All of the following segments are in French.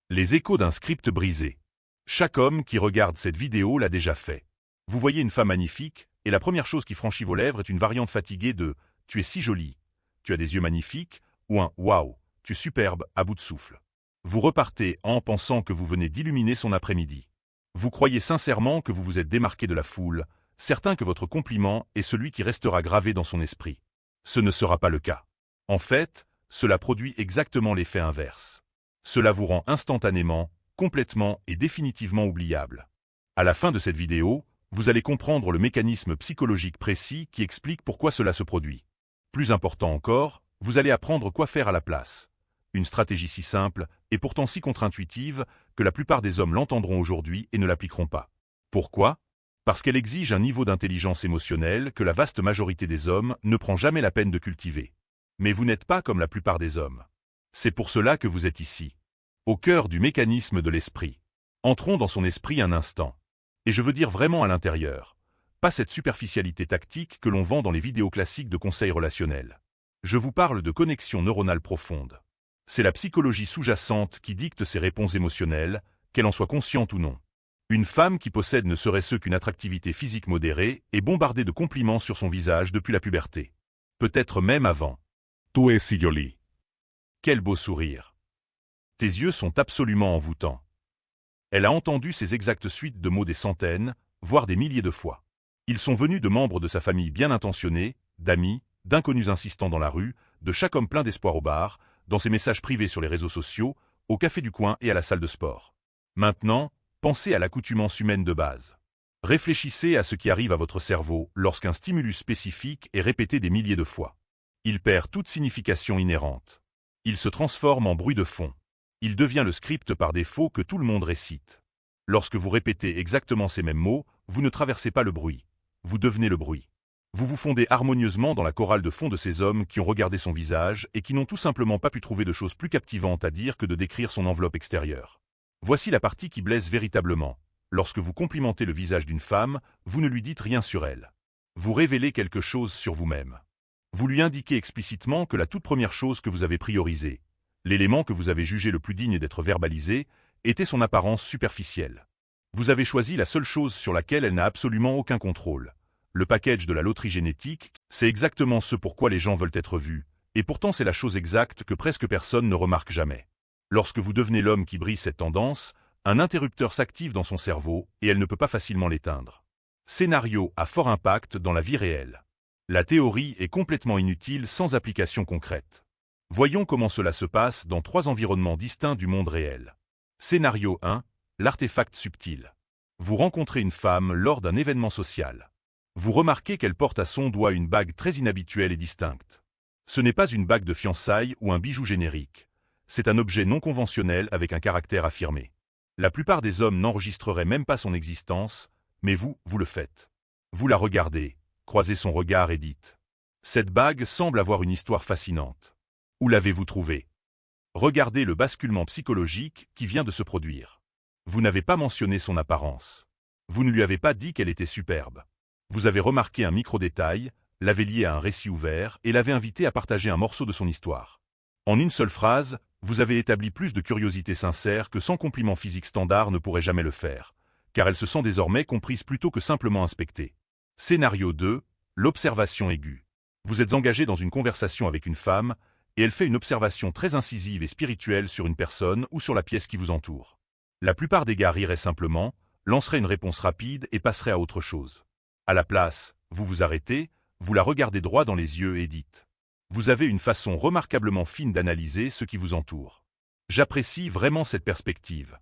Les échos d'un script brisé. Chaque homme qui regarde cette vidéo l'a déjà fait. Vous voyez une femme magnifique, et la première chose qui franchit vos lèvres est une variante fatiguée de « tu es si jolie »,« tu as des yeux magnifiques » ou un « waouh, tu es superbe » à bout de souffle. Vous repartez en pensant que vous venez d'illuminer son après-midi. Vous croyez sincèrement que vous vous êtes démarqué de la foule, certain que votre compliment est celui qui restera gravé dans son esprit. Ce ne sera pas le cas. En fait, cela produit exactement l'effet inverse. Cela vous rend instantanément, complètement et définitivement oubliable. À la fin de cette vidéo, vous allez comprendre le mécanisme psychologique précis qui explique pourquoi cela se produit. Plus important encore, vous allez apprendre quoi faire à la place. Une stratégie si simple et pourtant si contre-intuitive que la plupart des hommes l'entendront aujourd'hui et ne l'appliqueront pas. Pourquoi ? Parce qu'elle exige un niveau d'intelligence émotionnelle que la vaste majorité des hommes ne prend jamais la peine de cultiver. Mais vous n'êtes pas comme la plupart des hommes. C'est pour cela que vous êtes ici. Au cœur du mécanisme de l'esprit. Entrons dans son esprit un instant. Et je veux dire vraiment à l'intérieur. Pas cette superficialité tactique que l'on vend dans les vidéos classiques de conseils relationnels. Je vous parle de connexion neuronale profonde. C'est la psychologie sous-jacente qui dicte ses réponses émotionnelles, qu'elle en soit consciente ou non. Une femme qui possède ne serait-ce qu'une attractivité physique modérée est bombardée de compliments sur son visage depuis la puberté. Peut-être même avant. Tu es si jolie. Quel beau sourire. Tes yeux sont absolument envoûtants. Elle a entendu ces exactes suites de mots des centaines, voire des milliers de fois. Ils sont venus de membres de sa famille bien intentionnés, d'amis, d'inconnus insistants dans la rue, de chaque homme plein d'espoir au bar, dans ses messages privés sur les réseaux sociaux, au café du coin et à la salle de sport. Maintenant, pensez à l'accoutumance humaine de base. Réfléchissez à ce qui arrive à votre cerveau lorsqu'un stimulus spécifique est répété des milliers de fois. Il perd toute signification inhérente. Il se transforme en bruit de fond. Il devient le script par défaut que tout le monde récite. Lorsque vous répétez exactement ces mêmes mots, vous ne traversez pas le bruit. Vous devenez le bruit. Vous vous fondez harmonieusement dans la chorale de fond de ces hommes qui ont regardé son visage et qui n'ont tout simplement pas pu trouver de choses plus captivantes à dire que de décrire son enveloppe extérieure. Voici la partie qui blesse véritablement. Lorsque vous complimentez le visage d'une femme, vous ne lui dites rien sur elle. Vous révélez quelque chose sur vous-même. Vous lui indiquez explicitement que la toute première chose que vous avez priorisée, l'élément que vous avez jugé le plus digne d'être verbalisé, était son apparence superficielle. Vous avez choisi la seule chose sur laquelle elle n'a absolument aucun contrôle. Le package de la loterie génétique, c'est exactement ce pour quoi les gens veulent être vus, et pourtant c'est la chose exacte que presque personne ne remarque jamais. Lorsque vous devenez l'homme qui brise cette tendance, un interrupteur s'active dans son cerveau et elle ne peut pas facilement l'éteindre. Scénario à fort impact dans la vie réelle. La théorie est complètement inutile sans application concrète. Voyons comment cela se passe dans 3 environnements distincts du monde réel. Scénario 1, l'artefact subtil. Vous rencontrez une femme lors d'un événement social. Vous remarquez qu'elle porte à son doigt une bague très inhabituelle et distincte. Ce n'est pas une bague de fiançailles ou un bijou générique. C'est un objet non conventionnel avec un caractère affirmé. La plupart des hommes n'enregistreraient même pas son existence, mais vous le faites. Vous la regardez, croisez son regard et dites « Cette bague semble avoir une histoire fascinante. Où l'avez-vous trouvée ?» Regardez le basculement psychologique qui vient de se produire. Vous n'avez pas mentionné son apparence. Vous ne lui avez pas dit qu'elle était superbe. Vous avez remarqué un micro-détail, l'avez lié à un récit ouvert et l'avez invité à partager un morceau de son histoire. En une seule phrase, vous avez établi plus de curiosité sincère que 100 compliments physiques standards ne pourraient jamais le faire, car elle se sent désormais comprise plutôt que simplement inspectée. Scénario 2, l'observation aiguë. Vous êtes engagé dans une conversation avec une femme, et elle fait une observation très incisive et spirituelle sur une personne ou sur la pièce qui vous entoure. La plupart des gars riraient simplement, lanceraient une réponse rapide et passeraient à autre chose. À la place, vous vous arrêtez, vous la regardez droit dans les yeux et dites « Vous avez une façon remarquablement fine d'analyser ce qui vous entoure. J'apprécie vraiment cette perspective. »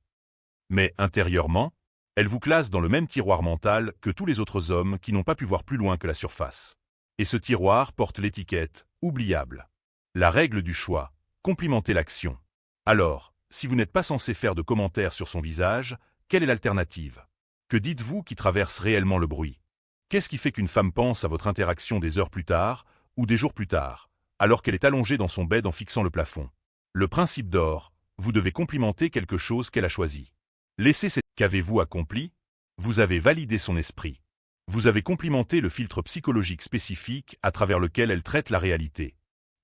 Mais intérieurement, elle vous classe dans le même tiroir mental que tous les autres hommes qui n'ont pas pu voir plus loin que la surface. Et ce tiroir porte l'étiquette « oubliable ». La règle du choix, complimentez l'action. Alors, si vous n'êtes pas censé faire de commentaires sur son visage, quelle est l'alternative? Que dites-vous qui traverse réellement le bruit? Qu'est-ce qui fait qu'une femme pense à votre interaction des heures plus tard, ou des jours plus tard, alors qu'elle est allongée dans son bed en fixant le plafond? Le principe d'or, vous devez complimenter quelque chose qu'elle a choisi. Laissez cette... Qu'avez-vous accompli? Vous avez validé son esprit. Vous avez complimenté le filtre psychologique spécifique à travers lequel elle traite la réalité.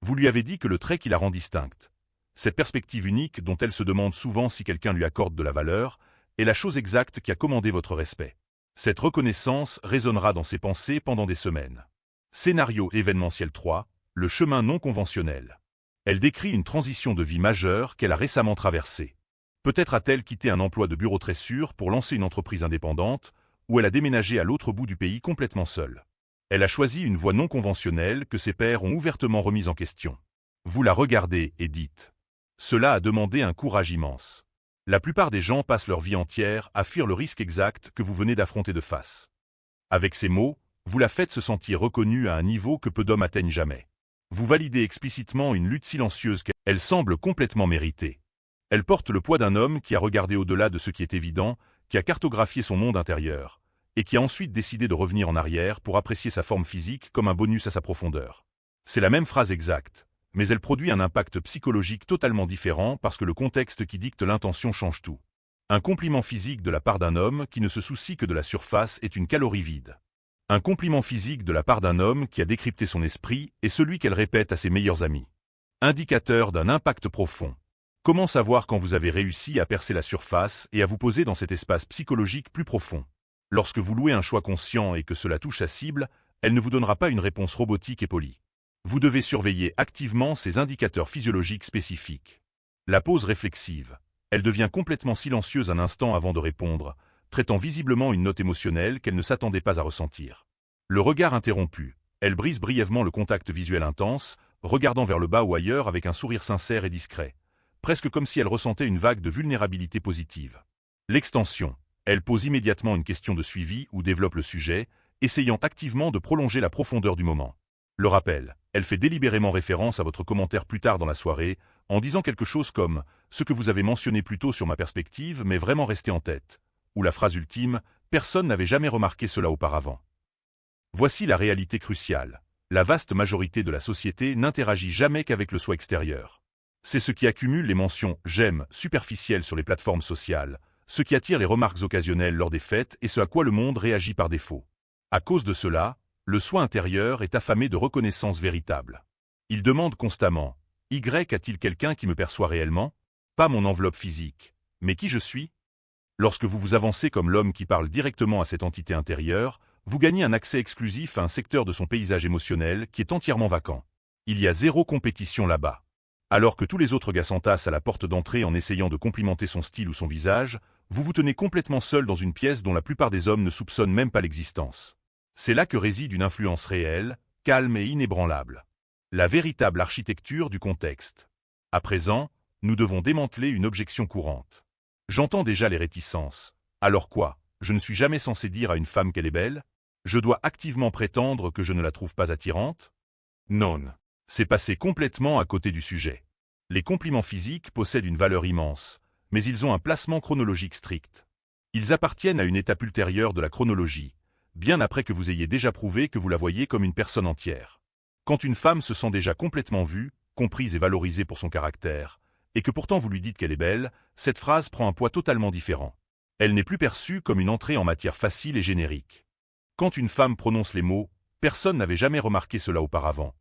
Vous lui avez dit que le trait qui la rend distincte, Cette perspective unique, dont elle se demande souvent si quelqu'un lui accorde de la valeur, est la chose exacte qui a commandé votre respect. Cette reconnaissance résonnera dans ses pensées pendant des semaines. Scénario événementiel 3, le chemin non conventionnel. Elle décrit une transition de vie majeure qu'elle a récemment traversée. Peut-être a-t-elle quitté un emploi de bureau très sûr pour lancer une entreprise indépendante, ou elle a déménagé à l'autre bout du pays complètement seule. Elle a choisi une voie non conventionnelle que ses pairs ont ouvertement remise en question. Vous la regardez et dites. Cela a demandé un courage immense. La plupart des gens passent leur vie entière à fuir le risque exact que vous venez d'affronter de face. Avec ces mots, vous la faites se sentir reconnue à un niveau que peu d'hommes atteignent jamais. Vous validez explicitement une lutte silencieuse qu'elle semble complètement méritée. Elle porte le poids d'un homme qui a regardé au-delà de ce qui est évident, qui a cartographié son monde intérieur, et qui a ensuite décidé de revenir en arrière pour apprécier sa forme physique comme un bonus à sa profondeur. C'est la même phrase exacte, mais elle produit un impact psychologique totalement différent parce que le contexte qui dicte l'intention change tout. Un compliment physique de la part d'un homme qui ne se soucie que de la surface est une calorie vide. Un compliment physique de la part d'un homme qui a décrypté son esprit est celui qu'elle répète à ses meilleurs amis. Indicateur d'un impact profond. Comment savoir quand vous avez réussi à percer la surface et à vous poser dans cet espace psychologique plus profond? Lorsque vous louez un choix conscient et que cela touche sa cible, elle ne vous donnera pas une réponse robotique et polie. Vous devez surveiller activement ces indicateurs physiologiques spécifiques. La pause réflexive. Elle devient complètement silencieuse un instant avant de répondre, traitant visiblement une note émotionnelle qu'elle ne s'attendait pas à ressentir. Le regard interrompu. Elle brise brièvement le contact visuel intense, regardant vers le bas ou ailleurs avec un sourire sincère et discret, presque comme si elle ressentait une vague de vulnérabilité positive. L'extension. Elle pose immédiatement une question de suivi ou développe le sujet, essayant activement de prolonger la profondeur du moment. Le rappel. Elle fait délibérément référence à votre commentaire plus tard dans la soirée, en disant quelque chose comme « ce que vous avez mentionné plus tôt sur ma perspective m'est vraiment resté en tête » ou la phrase ultime « personne n'avait jamais remarqué cela auparavant ». Voici la réalité cruciale. La vaste majorité de la société n'interagit jamais qu'avec le soi extérieur. C'est ce qui accumule les mentions « j'aime » superficielles sur les plateformes sociales, ce qui attire les remarques occasionnelles lors des fêtes et ce à quoi le monde réagit par défaut. À cause de cela, le soi intérieur est affamé de reconnaissance véritable. Il demande constamment « Y a-t-il quelqu'un qui me perçoit réellement? Pas mon enveloppe physique, mais qui je suis ?» Lorsque vous vous avancez comme l'homme qui parle directement à cette entité intérieure, vous gagnez un accès exclusif à un secteur de son paysage émotionnel qui est entièrement vacant. Il y a zéro compétition là-bas. Alors que tous les autres gars s'entassent à la porte d'entrée en essayant de complimenter son style ou son visage, vous vous tenez complètement seul dans une pièce dont la plupart des hommes ne soupçonnent même pas l'existence. C'est là que réside une influence réelle, calme et inébranlable. La véritable architecture du contexte. À présent, nous devons démanteler une objection courante. J'entends déjà les réticences. Alors quoi? Je ne suis jamais censé dire à une femme qu'elle est belle? Je dois activement prétendre que je ne la trouve pas attirante? Non. C'est passer complètement à côté du sujet. Les compliments physiques possèdent une valeur immense, mais ils ont un placement chronologique strict. Ils appartiennent à une étape ultérieure de la chronologie, bien après que vous ayez déjà prouvé que vous la voyez comme une personne entière. Quand une femme se sent déjà complètement vue, comprise et valorisée pour son caractère, et que pourtant vous lui dites qu'elle est belle, cette phrase prend un poids totalement différent. Elle n'est plus perçue comme une entrée en matière facile et générique. Quand une femme prononce les mots « personne n'avait jamais remarqué cela auparavant »,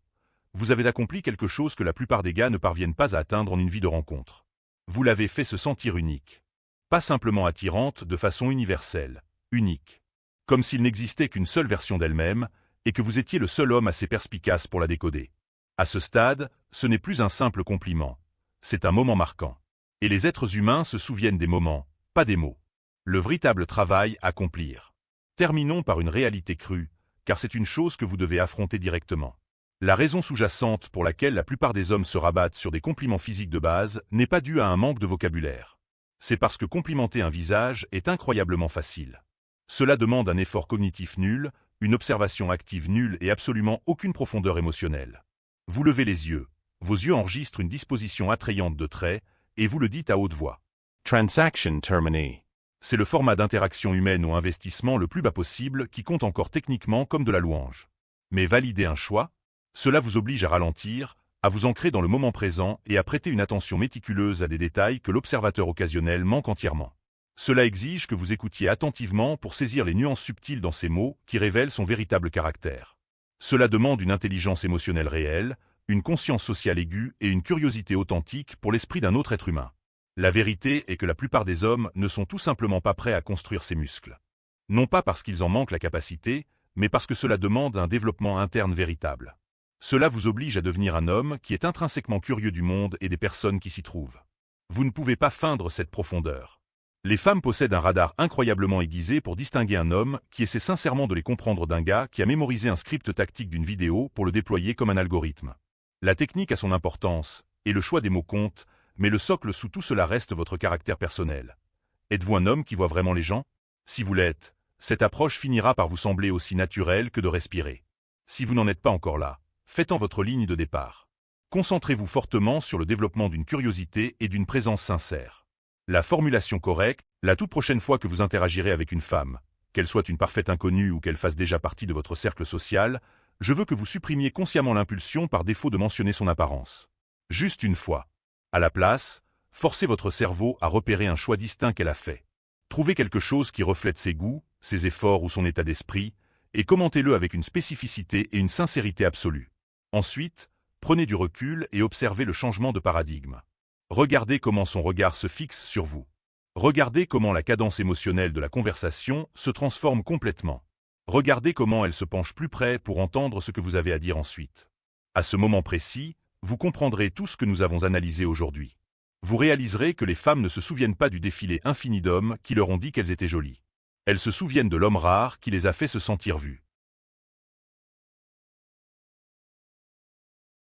vous avez accompli quelque chose que la plupart des gars ne parviennent pas à atteindre en une vie de rencontre. Vous l'avez fait se sentir unique. Pas simplement attirante de façon universelle, unique. Comme s'il n'existait qu'une seule version d'elle-même, et que vous étiez le seul homme assez perspicace pour la décoder. À ce stade, ce n'est plus un simple compliment. C'est un moment marquant. Et les êtres humains se souviennent des moments, pas des mots. Le véritable travail à accomplir. Terminons par une réalité crue, car c'est une chose que vous devez affronter directement. La raison sous-jacente pour laquelle la plupart des hommes se rabattent sur des compliments physiques de base n'est pas due à un manque de vocabulaire. C'est parce que complimenter un visage est incroyablement facile. Cela demande un effort cognitif nul, une observation active nulle et absolument aucune profondeur émotionnelle. Vous levez les yeux, vos yeux enregistrent une disposition attrayante de traits, et vous le dites à haute voix. Transaction terminée. C'est le format d'interaction humaine ou investissement le plus bas possible qui compte encore techniquement comme de la louange. Mais valider un choix? Cela vous oblige à ralentir, à vous ancrer dans le moment présent et à prêter une attention méticuleuse à des détails que l'observateur occasionnel manque entièrement. Cela exige que vous écoutiez attentivement pour saisir les nuances subtiles dans ces mots qui révèlent son véritable caractère. Cela demande une intelligence émotionnelle réelle, une conscience sociale aiguë et une curiosité authentique pour l'esprit d'un autre être humain. La vérité est que la plupart des hommes ne sont tout simplement pas prêts à construire ces muscles. Non pas parce qu'ils en manquent la capacité, mais parce que cela demande un développement interne véritable. Cela vous oblige à devenir un homme qui est intrinsèquement curieux du monde et des personnes qui s'y trouvent. Vous ne pouvez pas feindre cette profondeur. Les femmes possèdent un radar incroyablement aiguisé pour distinguer un homme qui essaie sincèrement de les comprendre d'un gars qui a mémorisé un script tactique d'une vidéo pour le déployer comme un algorithme. La technique a son importance, et le choix des mots compte, mais le socle sous tout cela reste votre caractère personnel. Êtes-vous un homme qui voit vraiment les gens? Si vous l'êtes, cette approche finira par vous sembler aussi naturelle que de respirer. Si vous n'en êtes pas encore là, faites en votre ligne de départ. Concentrez-vous fortement sur le développement d'une curiosité et d'une présence sincère. La formulation correcte, la toute prochaine fois que vous interagirez avec une femme, qu'elle soit une parfaite inconnue ou qu'elle fasse déjà partie de votre cercle social, je veux que vous supprimiez consciemment l'impulsion par défaut de mentionner son apparence. Juste une fois. À la place, forcez votre cerveau à repérer un choix distinct qu'elle a fait. Trouvez quelque chose qui reflète ses goûts, ses efforts ou son état d'esprit, et commentez-le avec une spécificité et une sincérité absolue. Ensuite, prenez du recul et observez le changement de paradigme. Regardez comment son regard se fixe sur vous. Regardez comment la cadence émotionnelle de la conversation se transforme complètement. Regardez comment elle se penche plus près pour entendre ce que vous avez à dire ensuite. À ce moment précis, vous comprendrez tout ce que nous avons analysé aujourd'hui. Vous réaliserez que les femmes ne se souviennent pas du défilé infini d'hommes qui leur ont dit qu'elles étaient jolies. Elles se souviennent de l'homme rare qui les a fait se sentir vues.